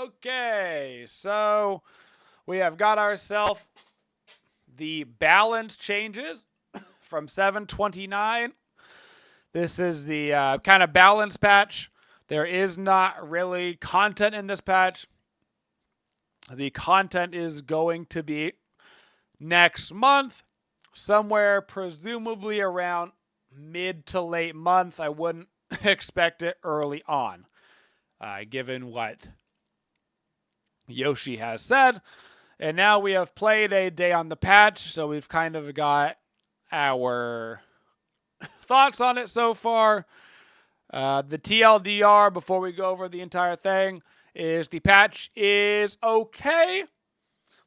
Okay, so we have got ourselves the balance changes from 729. This is the kind of balance patch. There is not really content in this patch. The content is going to be next month, somewhere presumably around mid to late month. I wouldn't expect it early on, given what Yoshi has said. And now we have played a day on the patch, so we've kind of got our thoughts on it so far. The TLDR, before we go over the entire thing, is the patch is okay.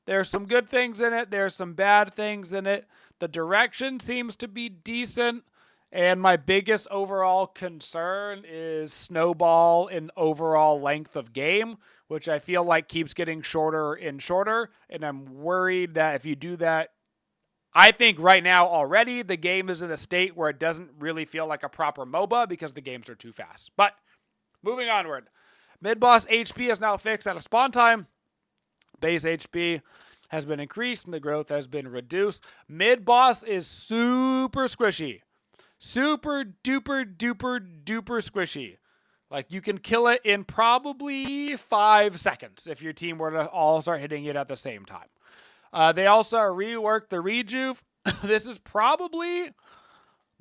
There's some good things in it. There's some bad things in it. The direction seems to be decent. And my biggest overall concern is snowball in overall length of game, which I feel like keeps getting shorter and shorter. And I'm worried that if you do that, I think right now already the game is in a state where it doesn't really feel like a proper MOBA because the games are too fast. But moving onward, mid-boss HP is now fixed at a spawn time. Base HP has been increased and the growth has been reduced. Mid-boss is super squishy. Super duper duper duper squishy. Like you can kill it in probably 5 seconds if your team were to all start hitting it at the same time. They also reworked the rejuve. This is probably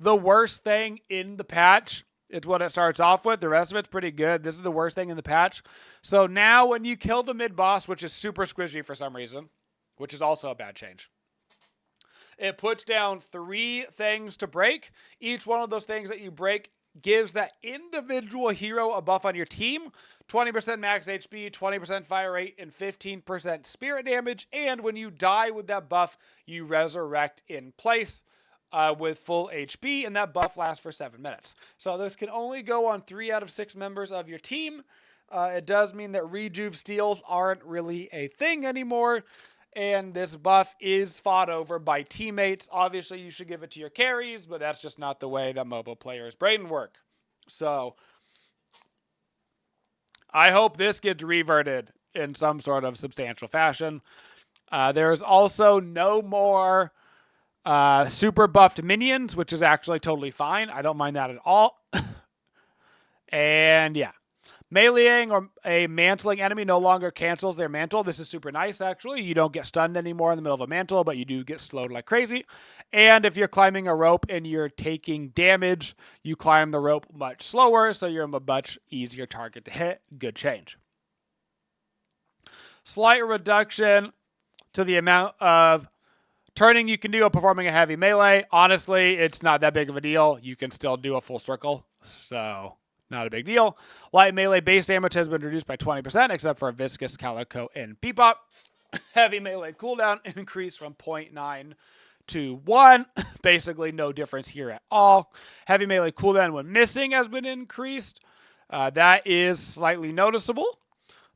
the worst thing in the patch. It's what it starts off with. The rest of it's pretty good. This is the worst thing in the patch. So now when you kill the mid-boss, which is super squishy for some reason, which is also a bad change, it puts down 3 things to break. Each one of those things that you break gives that individual hero a buff on your team. 20% max HP, 20% fire rate, and 15% spirit damage. And when you die with that buff, you resurrect in place with full HP, and that buff lasts for 7 minutes. So this can only go on 3 out of 6 members of your team. It does mean that rejuve steals aren't really a thing anymore. And this buff is fought over by teammates. Obviously, you should give it to your carries, but that's just not the way that mobile players' brain work. So I hope this gets reverted in some sort of substantial fashion. There's also no more super buffed minions, which is actually totally fine. I don't mind that at all. And yeah. Meleeing or a mantling enemy no longer cancels their mantle. This is super nice, actually. You don't get stunned anymore in the middle of a mantle, but you do get slowed like crazy. And if you're climbing a rope and you're taking damage, you climb the rope much slower, so you're a much easier target to hit. Good change. Slight reduction to the amount of turning you can do while performing a heavy melee. Honestly, it's not that big of a deal. You can still do a full circle, so not a big deal. Light melee base damage has been reduced by 20%, except for Viscous, Calico, and Bebop. Heavy melee cooldown increased from 0.9 to 1. Basically no difference here at all. Heavy melee cooldown when missing has been increased. That is slightly noticeable.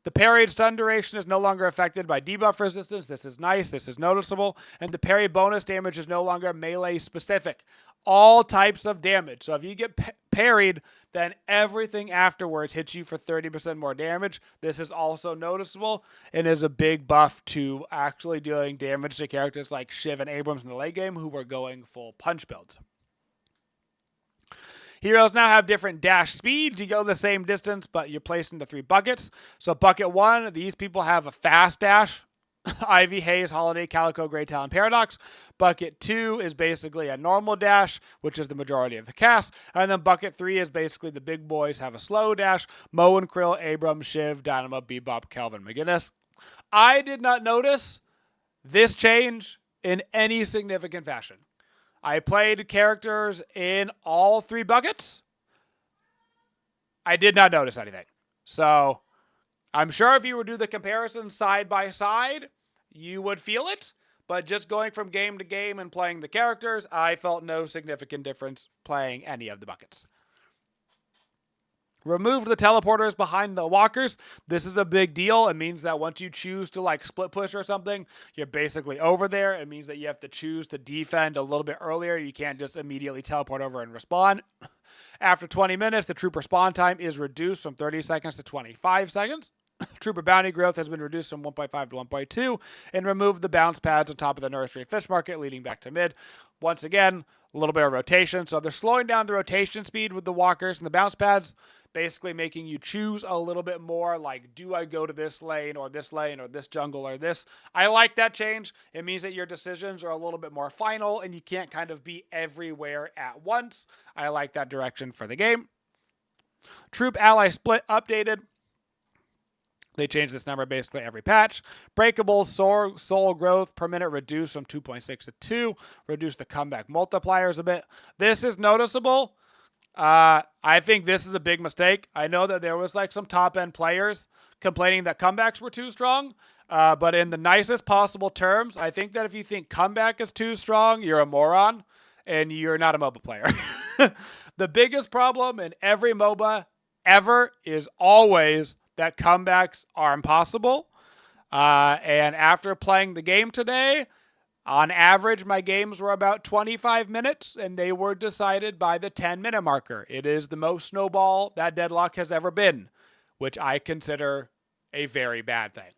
The parry and stun duration is no longer affected by debuff resistance. This is nice. This is noticeable. And the parry bonus damage is no longer melee specific. All types of damage. So if you get parried, then everything afterwards hits you for 30% more damage. This is also noticeable and is a big buff to actually doing damage to characters like Shiv and Abrams in the late game who were going full punch builds. Heroes now have different dash speeds. You go the same distance, but you're placed into 3 buckets. So bucket 1, these people have a fast dash. Ivy, Haze, Holiday, Calico, Grey Talon, Paradox. Bucket 2 is basically a normal dash, which is the majority of the cast. And then bucket 3 is basically the big boys have a slow dash. Mo and Krill, Abrams, Shiv, Dynamo, Bebop, Kelvin, McGinnis. I did not notice this change in any significant fashion. I played characters in all 3 buckets. I did not notice anything. So I'm sure if you were to do the comparison side by side, you would feel it. But just going from game to game and playing the characters, I felt no significant difference playing any of the buckets. Removed the teleporters behind the walkers. This is a big deal. It means that once you choose to like split push or something, you're basically over there. It means that you have to choose to defend a little bit earlier. You can't just immediately teleport over and respawn. After 20 minutes, the trooper spawn time is reduced from 30 seconds to 25 seconds. Trooper bounty growth has been reduced from 1.5 to 1.2 and removed the bounce pads on top of the nursery fish market, leading back to mid. Once again, a little bit of rotation. So they're slowing down the rotation speed with the walkers and the bounce pads, basically making you choose a little bit more, like, do I go to this lane or this jungle or this? I like that change. It means that your decisions are a little bit more final and you can't kind of be everywhere at once. I like that direction for the game. Troop ally split updated. They changed this number basically every patch. Breakable soul growth per minute reduced from 2.6 to 2. Reduced the comeback multipliers a bit. This is noticeable. I think this is a big mistake. I know that there was like some top-end players complaining that comebacks were too strong. But in the nicest possible terms, I think that if you think comeback is too strong, you're a moron and you're not a MOBA player. The biggest problem in every MOBA ever is always that comebacks are impossible. And after playing the game today, on average, my games were about 25 minutes, and they were decided by the 10-minute marker. It is the most snowball that Deadlock has ever been, which I consider a very bad thing.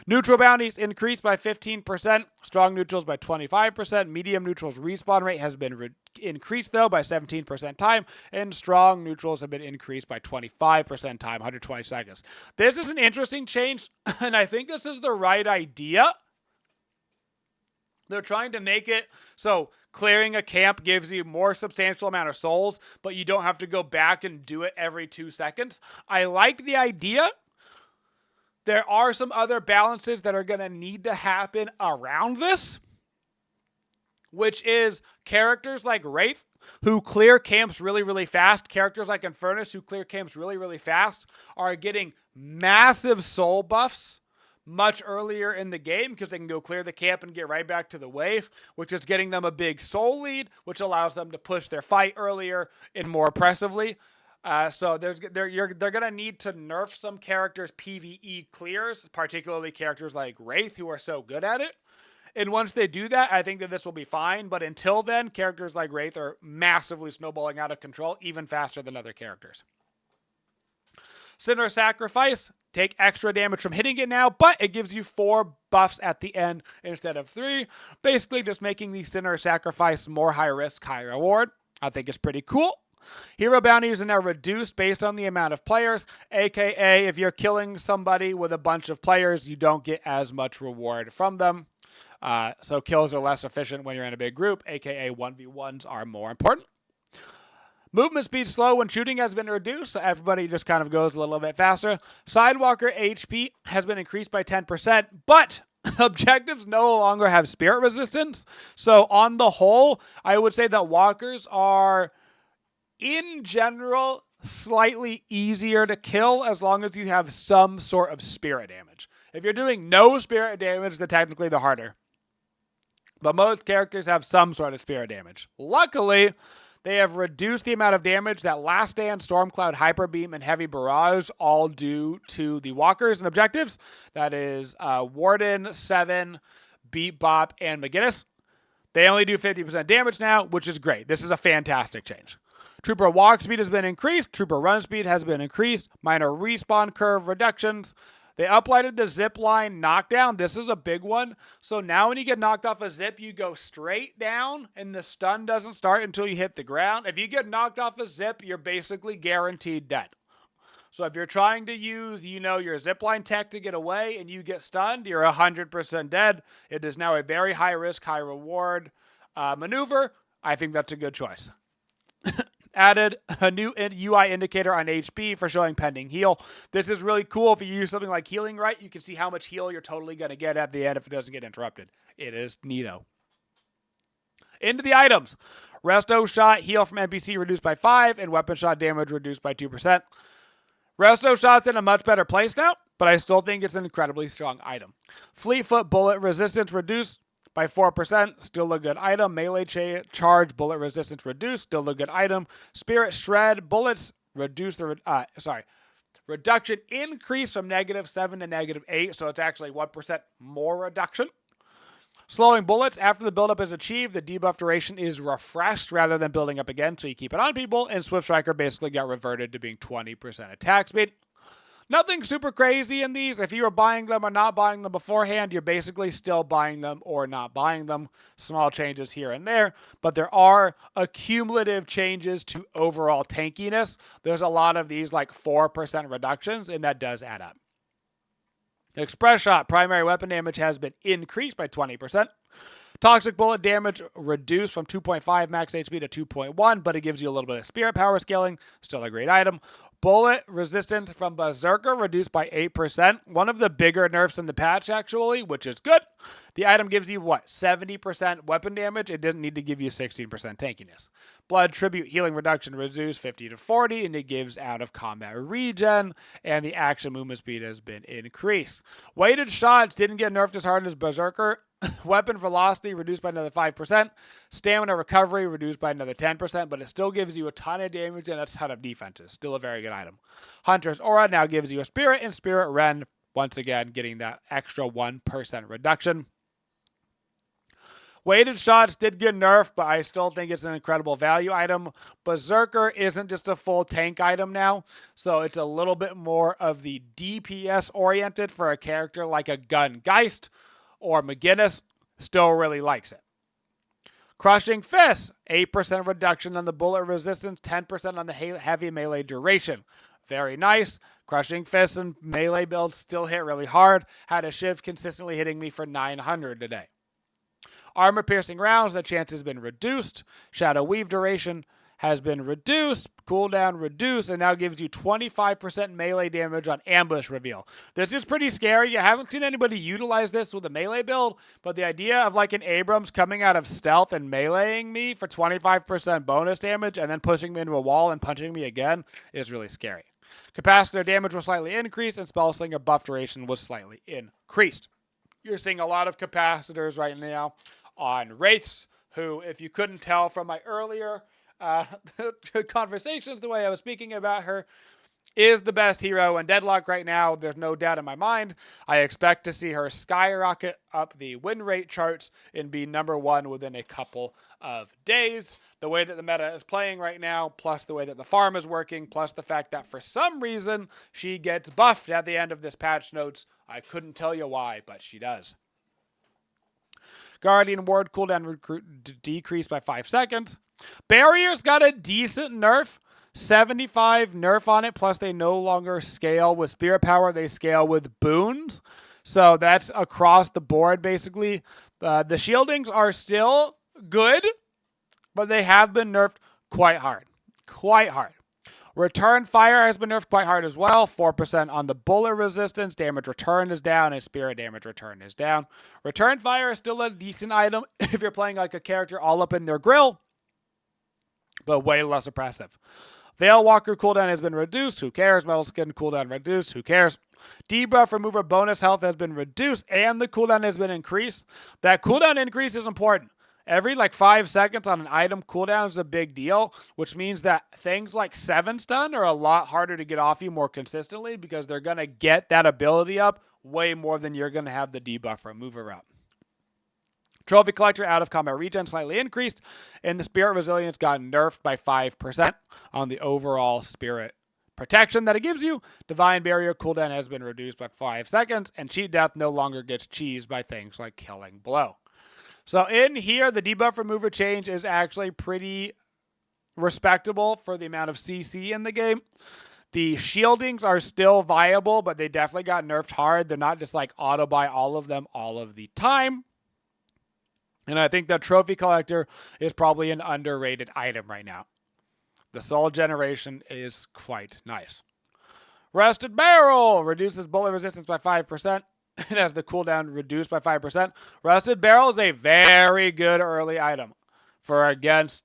Neutral bounties increased by 15%, strong neutrals by 25%, medium neutrals respawn rate has been increased, though, by 17% time, and strong neutrals have been increased by 25% time, 120 seconds. This is an interesting change, and I think this is the right idea. They're trying to make it so clearing a camp gives you more substantial amount of souls, but you don't have to go back and do it every 2 seconds. I like the idea. There are some other balances that are going to need to happen around this, which is characters like Wraith, who clear camps really, really fast. Characters like Infernus, who clear camps really, really fast, are getting massive soul buffs much earlier in the game because they can go clear the camp and get right back to the wave, which is getting them a big soul lead, which allows them to push their fight earlier and more oppressively. So they're going to need to nerf some characters' PvE clears, particularly characters like Wraith, who are so good at it. And once they do that, I think that this will be fine. But until then, characters like Wraith are massively snowballing out of control, even faster than other characters. Sinner Sacrifice, take extra damage from hitting it now, but it gives you 4 buffs at the end instead of 3. Basically just making the Sinner Sacrifice more high risk, high reward. I think it's pretty cool. Hero bounties are now reduced based on the amount of players, aka if you're killing somebody with a bunch of players, you don't get as much reward from them. So kills are less efficient when you're in a big group, aka 1v1s are more important. Movement speed slow when shooting has been reduced, so everybody just kind of goes a little bit faster. Sidewalker HP has been increased by 10%, but objectives no longer have spirit resistance. So on the whole, I would say that walkers are, in general, slightly easier to kill as long as you have some sort of spirit damage. If you're doing no spirit damage, then technically they're harder. But most characters have some sort of spirit damage. Luckily, they have reduced the amount of damage that Last Stand, Stormcloud, Hyper Beam, and Heavy Barrage all do to the walkers and objectives. That is Warden, Seven, Beat Bop, and McGinnis. They only do 50% damage now, which is great. This is a fantastic change. Trooper walk speed has been increased. Trooper run speed has been increased. Minor respawn curve reductions. They uplighted the zip line knockdown. This is a big one. So now when you get knocked off a zip, you go straight down and the stun doesn't start until you hit the ground. If you get knocked off a zip, you're basically guaranteed dead. So if you're trying to use, your zipline tech to get away and you get stunned, you're 100% dead. It is now a very high risk, high reward maneuver. I think that's a good choice. Added a new UI indicator on HP for showing pending heal. This is really cool. If you use something like healing right, you can see how much heal you're totally going to get at the end if it doesn't get interrupted. It is neato. Into the items. Resto shot, heal from NPC reduced by 5, and weapon shot damage reduced by 2%. Resto shot's in a much better place now, but I still think it's an incredibly strong item. Fleetfoot bullet resistance reduced by 4%, still a good item. Melee charge, bullet resistance reduced, still a good item. Spirit shred, bullets reduce reduction increase from -7 to -8, so it's actually 1% more reduction. Slowing bullets, after the buildup is achieved, the debuff duration is refreshed rather than building up again, so you keep it on people, and Swift Striker basically got reverted to being 20% attack speed. Nothing super crazy in these. If you were buying them or not buying them beforehand, you're basically still buying them or not buying them. Small changes here and there, but there are accumulative changes to overall tankiness. There's a lot of these like 4% reductions, and that does add up. Express Shot primary weapon damage has been increased by 20%. Toxic bullet damage reduced from 2.5 max HP to 2.1, but it gives you a little bit of spirit power scaling. Still a great item. Bullet resistant from Berserker reduced by 8%. One of the bigger nerfs in the patch, actually, which is good. The item gives you, 70% weapon damage? It didn't need to give you 16% tankiness. Blood Tribute healing reduction reduced 50 to 40, and it gives out of combat regen, and the action movement speed has been increased. Weighted shots didn't get nerfed as hard as Berserker. Weapon velocity reduced by another 5%. Stamina recovery reduced by another 10%, but it still gives you a ton of damage and a ton of defenses. Still a very good item. Hunter's Aura now gives you a Spirit and Spirit Rend. Once again, getting that extra 1% reduction. Weighted shots did get nerfed, but I still think it's an incredible value item. Berserker isn't just a full tank item now, so it's a little bit more of the DPS oriented for a character like a Gungeist or McGinnis. Still really likes it. Crushing Fist, 8% reduction on the bullet resistance, 10% on the heavy melee duration. Very nice. Crushing Fist and melee builds still hit really hard. Had a Shiv consistently hitting me for 900 today. Armor-piercing rounds, the chance has been reduced. Shadow Weave duration has been reduced. Cooldown reduced, and now gives you 25% melee damage on ambush reveal. This is pretty scary. You haven't seen anybody utilize this with a melee build, but the idea of like an Abrams coming out of stealth and meleeing me for 25% bonus damage and then pushing me into a wall and punching me again is really scary. Capacitor damage was slightly increased, and Spellslinger buff duration was slightly increased. You're seeing a lot of capacitors right now on Wraiths, who, if you couldn't tell from my earlier conversations, the way I was speaking about her, is the best hero in Deadlock right now. There's no doubt in my mind. I expect to see her skyrocket up the win rate charts and be number one within a couple of days. The way that the meta is playing right now, plus the way that the farm is working, plus the fact that for some reason she gets buffed at the end of this patch notes. I couldn't tell you why, but she does. Guardian Ward cooldown decreased by 5 seconds. Barriers got a decent nerf. 75 nerf on it, plus they no longer scale with spirit power. They scale with boons. So that's across the board, basically. The shieldings are still good, but they have been nerfed quite hard. Quite hard. Return fire has been nerfed quite hard as well. 4% on the bullet resistance. Damage return is down, and spirit damage return is down. Return fire is still a decent item if you're playing like a character all up in their grill, but way less oppressive. Veil Walker cooldown has been reduced. Who cares? Metal Skin cooldown reduced. Who cares? Debuff remover bonus health has been reduced, and the cooldown has been increased. That cooldown increase is important. Every 5 seconds on an item cooldown is a big deal, which means that things like 7 stun are a lot harder to get off you more consistently because they're going to get that ability up way more than you're going to have the debuff remover up. Trophy Collector out of combat regen slightly increased, and the Spirit Resilience got nerfed by 5% on the overall Spirit protection that it gives you. Divine Barrier cooldown has been reduced by 5 seconds, and Cheat Death no longer gets cheesed by things like Killing Blow. So in here, the debuff remover change is actually pretty respectable for the amount of CC in the game. The shieldings are still viable, but they definitely got nerfed hard. They're not just auto buy all of them all of the time. And I think the Trophy Collector is probably an underrated item right now. The Soul Generation is quite nice. Rusted Barrel reduces bullet resistance by 5%. It has the cooldown reduced by 5%. Rusted Barrel is a very good early item for against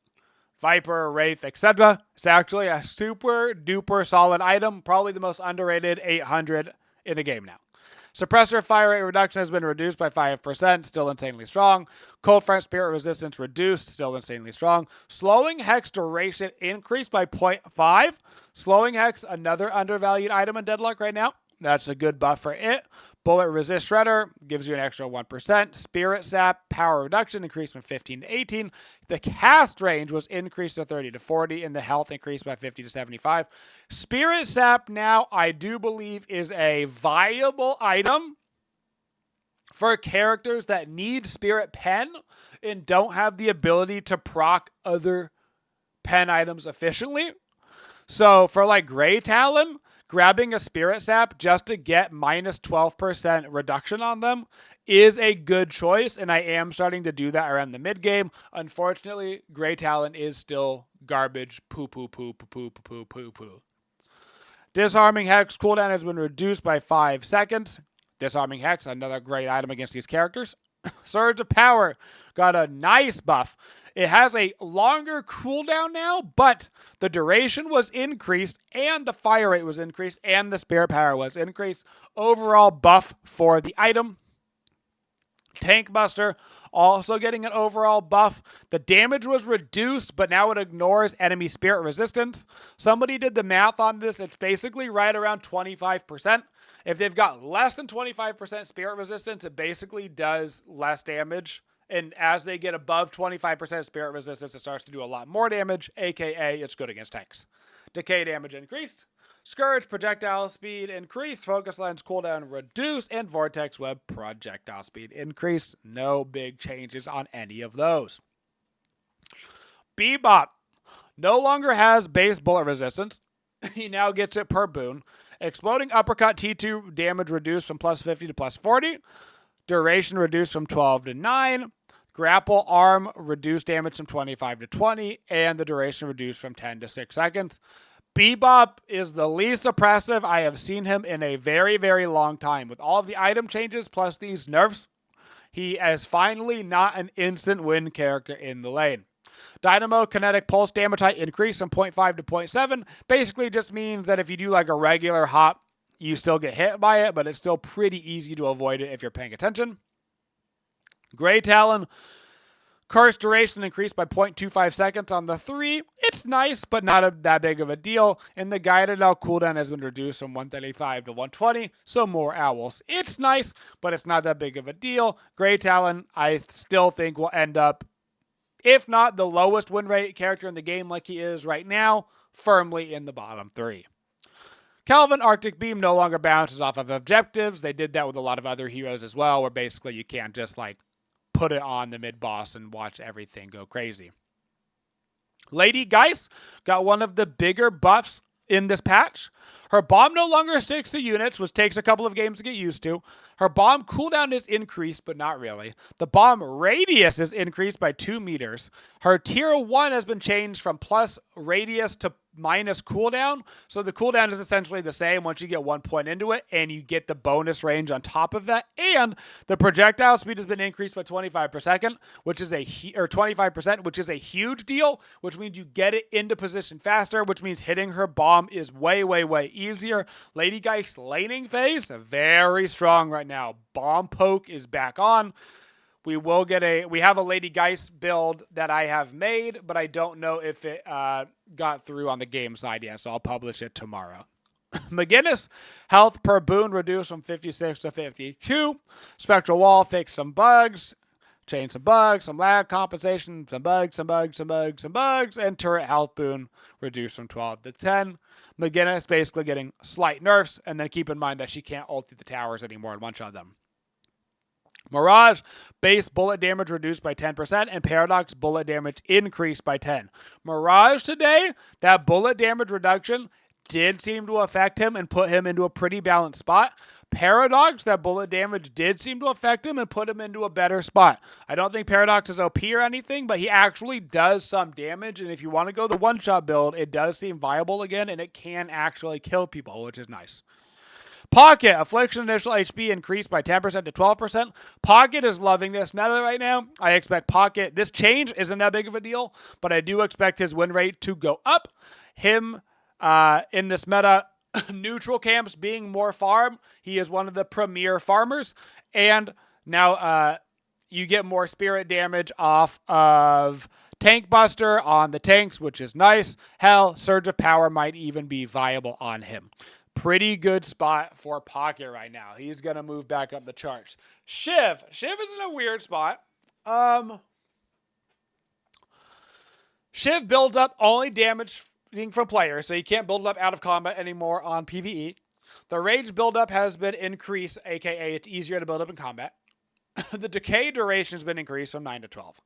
Viper, Wraith, etc. It's actually a super duper solid item. Probably the most underrated 800 in the game now. Suppressor fire rate reduction has been reduced by 5%, still insanely strong. Cold Front Spirit resistance reduced, still insanely strong. Slowing Hex duration increased by 0.5. Slowing Hex, another undervalued item in Deadlock right now. That's a good buff for it. Bullet Resist Shredder gives you an extra 1%. Spirit Sap Power Reduction increased from 15 to 18. The cast range was increased to 30 to 40, and the health increased by 50 to 75. Spirit Sap now, I do believe, is a viable item for characters that need Spirit Pen and don't have the ability to proc other pen items efficiently. So for like Grey Talon, grabbing a Spirit Sap just to get minus 12% reduction on them is a good choice, and I am starting to do that around the mid game. Unfortunately, Grey Talon is still garbage. Poo. Disarming Hex cooldown has been reduced by 5 seconds. Disarming Hex, another great item against these characters. Surge of Power got a nice buff. It has a longer cooldown now, but the duration was increased, and the fire rate was increased, and the spirit power was increased. Overall buff for the item. Tank Buster also getting an overall buff. The damage was reduced, but now it ignores enemy spirit resistance. Somebody did the math on this. It's basically right around 25%. If they've got less than 25% spirit resistance, it basically does less damage. And as they get above 25% spirit resistance, it starts to do a lot more damage, aka it's good against tanks. Decay damage increased. Scourge projectile speed increased. Focus lens cooldown reduced. And Vortex Web projectile speed increased. No big changes on any of those. Bebop no longer has base bullet resistance. He now gets it per boon. Exploding Uppercut T2 damage reduced from plus 50 to plus 40. Duration reduced from 12 to 9. Grapple Arm reduced damage from 25 to 20. And the duration reduced from 10 to 6 seconds. Bebop is the least oppressive I have seen him in a very, very long time. With all of the item changes plus these nerfs, he is finally not an instant win character in the lane. Dynamo Kinetic Pulse damage height increased from 0.5 to 0.7. Basically just means that if you do like a regular hop, you still get hit by it, but it's still pretty easy to avoid it if you're paying attention. Grey Talon Curse duration increased by 0.25 seconds on the 3. It's nice, but not that big of a deal. And the guided owl cooldown has been reduced from 135 to 120, so more owls. It's nice, but it's not that big of a deal. Grey Talon, I still think, will end up, if not the lowest win rate character in the game like he is right now, firmly in the bottom 3. Calvin Arctic Beam no longer bounces off of objectives. They did that with a lot of other heroes as well, where basically you can't just like put it on the mid-boss and watch everything go crazy. Lady Geist got one of the bigger buffs in this patch. Her bomb no longer sticks to units, which takes a couple of games to get used to. Her bomb cooldown is increased, but not really. The bomb radius is increased by 2 meters. Her tier 1 has been changed from plus radius to minus cooldown. So the cooldown is essentially the same once you get 1 point into it, and you get the bonus range on top of that. And the projectile speed has been increased by 25 per second, which is 25%, which is a huge deal, which means you get it into position faster, which means hitting her bomb is way, way, way easier. Lady Geist's laning phase, very strong right now. Bomb poke is back on. We have a Lady Geist build that I have made, but I don't know if it got through on the game side yet, so I'll publish it tomorrow. McGinnis, health per boon reduced from 56 to 52. Spectral Wall fixed some bugs. Changed some bugs, some lag compensation, some bugs, and turret health boon reduced from 12 to 10. McGinnis basically getting slight nerfs, and then keep in mind that she can't ult through the towers anymore and one-shot them. Mirage, base bullet damage reduced by 10%, and Paradox bullet damage increased by 10. Mirage today, that bullet damage reduction did seem to affect him and put him into a pretty balanced spot. Paradox, that bullet damage did seem to affect him and put him into a better spot. I don't think Paradox is OP or anything, but he actually does some damage, and if you want to go the one-shot build, it does seem viable again, and it can actually kill people, which is nice. Pocket, Affliction initial HP increased by 10% to 12%. Pocket is loving this meta right now. I expect Pocket, this change isn't that big of a deal, but I do expect his win rate to go up. Him in this meta, neutral camps being more farm, he is one of the premier farmers, and now you get more spirit damage off of Tank Buster on the tanks, which is nice. Hell, Surge of Power might even be viable on him. pretty good spot for Pocket right now. He's going to move back up the charts. Shiv is in a weird spot. Shiv builds up only damage from players, so you can't build it up out of combat anymore on PvE. The rage buildup has been increased, aka it's easier to build up in combat. The decay duration has been increased from 9 to 12.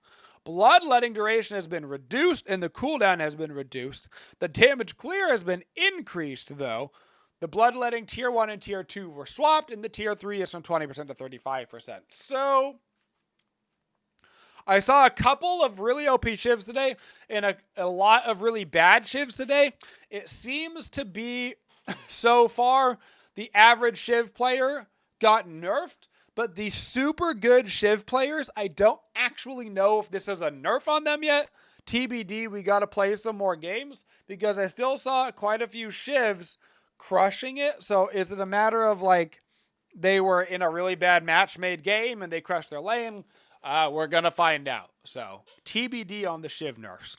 Bloodletting duration has been reduced, and the cooldown has been reduced. The damage clear has been increased, though. The bloodletting tier 1 and tier 2 were swapped, and the tier 3 is from 20% to 35%. So, I saw a couple of really OP shivs today, and a lot of really bad shivs today. It seems to be, so far, the average shiv player got nerfed. But the super good Shiv players, I don't actually know if this is a nerf on them yet. TBD, we got to play some more games because I still saw quite a few Shivs crushing it. So is it a matter of like they were in a really bad match-made game and they crushed their lane? We're going to find out. So TBD on the Shiv nerfs.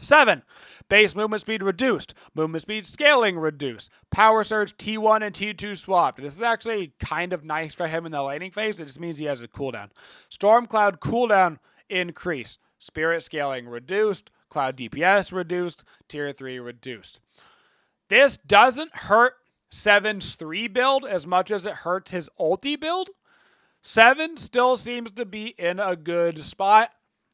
7. Base movement speed reduced. Movement speed scaling reduced. Power surge T1 and T2 swapped. This is actually kind of nice for him in the laning phase. It just means he has a cooldown. Storm Cloud cooldown increased. Spirit scaling reduced. Cloud DPS reduced. Tier 3 reduced. This doesn't hurt 7's 3 build as much as it hurts his ulti build. 7 still seems to be in a good spot.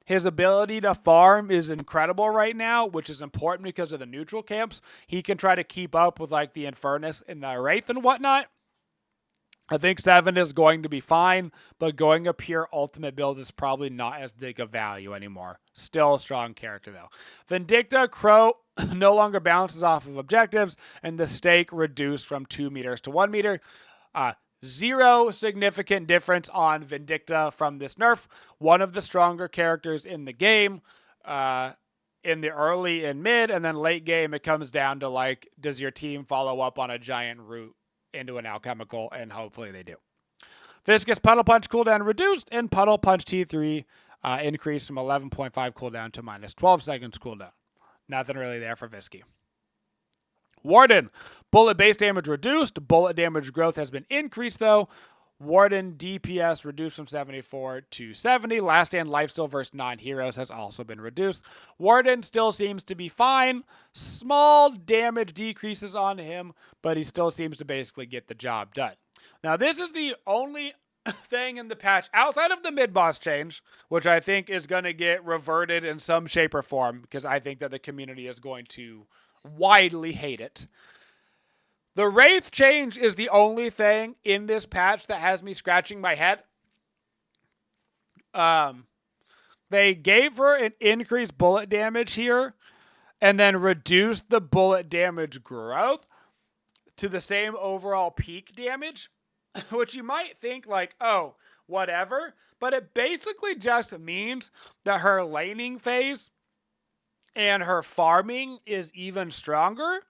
His ability to farm is incredible right now, which is important because of the neutral camps. He can try to keep up with like the Infernus and the Wraith and whatnot. I think 7 is going to be fine, but going a pure ultimate build is probably not as big a value anymore. Still a strong character though. Vindicta Crow no longer bounces off of objectives, and the stake reduced from 2 meters to 1 meter. Zero significant difference on Vindicta from this nerf. One of the stronger characters in the game, in the early and mid, and then late game, it comes down to like, does your team follow up on a giant route into an alchemical? And hopefully they do. Viscous Puddle Punch cooldown reduced, and Puddle Punch T3 increased from 11.5 cooldown to minus 12 seconds cooldown. Nothing really there for Visky. Warden, bullet base damage reduced. Bullet damage growth has been increased, though. Warden DPS reduced from 74 to 70. Last Stand Lifesteal versus non-heroes has also been reduced. Warden still seems to be fine. Small damage decreases on him, but he still seems to basically get the job done. Now, this is the only thing in the patch outside of the mid-boss change, which I think is going to get reverted in some shape or form because I think that the community is going to widely hate it. The Wraith change is the only thing in this patch that has me scratching my head. They gave her an increased bullet damage here and then reduced the bullet damage growth to the same overall peak damage, which you might think like, oh, whatever. But it basically just means that her laning phase and her farming is even stronger.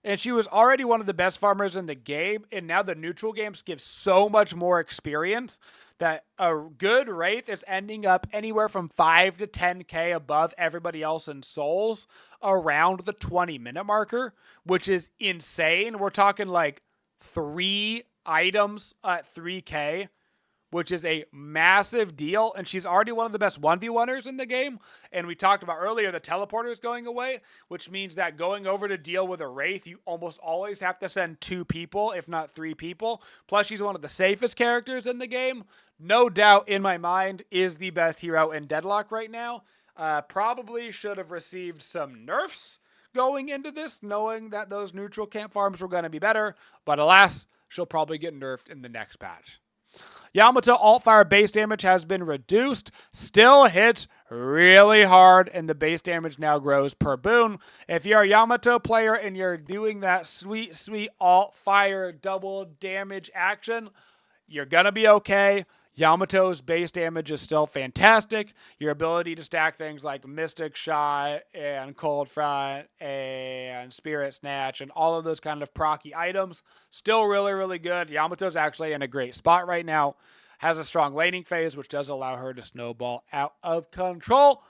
And she was already one of the best farmers in the game. And now the neutral games give so much more experience that a good Wraith is ending up anywhere from 5 to 10k above everybody else in souls around the 20-minute marker, which is insane. We're talking like 3 items at 3k, which is a massive deal, and she's already one of the best 1v1ers in the game. And we talked about earlier, the teleporter is going away, which means that going over to deal with a Wraith, you almost always have to send 2 people, if not 3 people. Plus, she's one of the safest characters in the game. No doubt, in my mind, is the best hero in Deadlock right now. Probably should have received some nerfs going into this, knowing that those neutral camp farms were going to be better. But alas, she'll probably get nerfed in the next patch. Yamato alt-fire base damage has been reduced, still hits really hard, and the base damage now grows per boon. If you're a Yamato player and you're doing that sweet, sweet alt-fire double damage action, you're going to be okay. Yamato's base damage is still fantastic. Your ability to stack things like Mystic Shot and Cold Front and Spirit Snatch and all of those kind of procky items, still really, really good. Yamato's actually in a great spot right now. Has a strong laning phase, which does allow her to snowball out of control.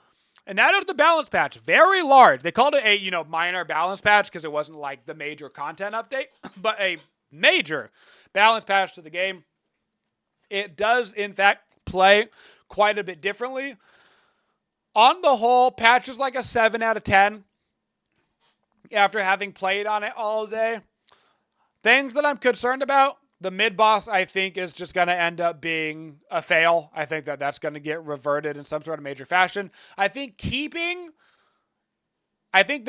And that is the balance patch. Very large. They called it a, minor balance patch because it wasn't like the major content update, but a major balance patch to the game. It does, in fact, play quite a bit differently. On the whole, patch is like a 7 out of 10 after having played on it all day. Things that I'm concerned about, the mid-boss, I think, is just going to end up being a fail. I think that that's going to get reverted in some sort of major fashion. I think the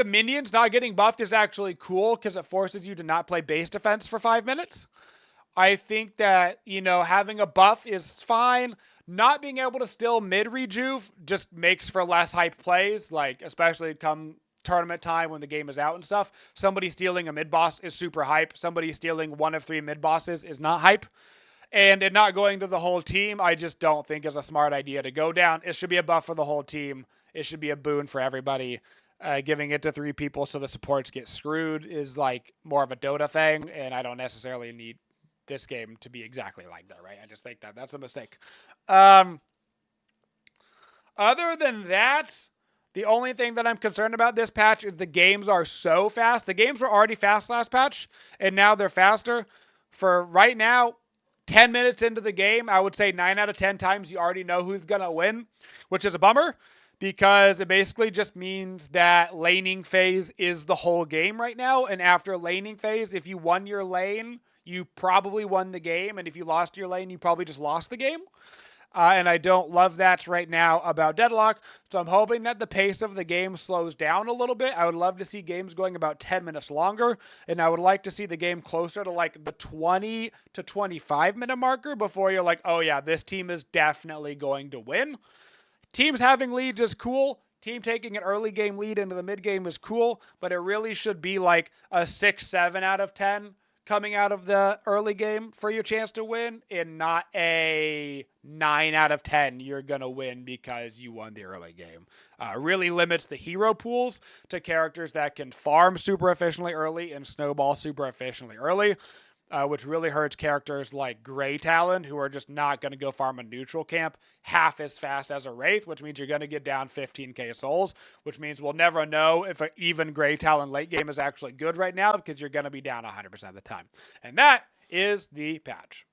minions not getting buffed is actually cool because it forces you to not play base defense for 5 minutes. I think that, having a buff is fine. Not being able to still mid-rejuve just makes for less hype plays, like especially come tournament time when the game is out and stuff. Somebody stealing a mid-boss is super hype. Somebody stealing one of 3 mid-bosses is not hype. And it not going to the whole team, I just don't think is a smart idea to go down. It should be a buff for the whole team. It should be a boon for everybody. Giving it to 3 people so the supports get screwed is like more of a Dota thing, and I don't necessarily need this game to be exactly like that, right? I just think that that's a mistake. Other than that, the only thing that I'm concerned about this patch is the games are so fast. The games were already fast last patch, and now they're faster. For right now, 10 minutes into the game, I would say 9 out of 10 times you already know who's going to win, which is a bummer because it basically just means that laning phase is the whole game right now. And after laning phase, if you won your lane, you probably won the game. And if you lost your lane, you probably just lost the game. And I don't love that right now about Deadlock. So I'm hoping that the pace of the game slows down a little bit. I would love to see games going about 10 minutes longer. And I would like to see the game closer to like the 20 to 25 minute marker before you're like, oh yeah, this team is definitely going to win. Teams having leads is cool. Team taking an early game lead into the mid game is cool. But it really should be like a 6, 7 out of 10 coming out of the early game for your chance to win, and not a 9 out of 10 you're going to win because you won the early game. Really limits the hero pools to characters that can farm super efficiently early and snowball super efficiently early, which really hurts characters like Grey Talon, who are just not going to go farm a neutral camp half as fast as a Wraith, which means you're going to get down 15k souls, which means we'll never know if an even Grey Talon late game is actually good right now because you're going to be down 100% of the time. And that is the patch.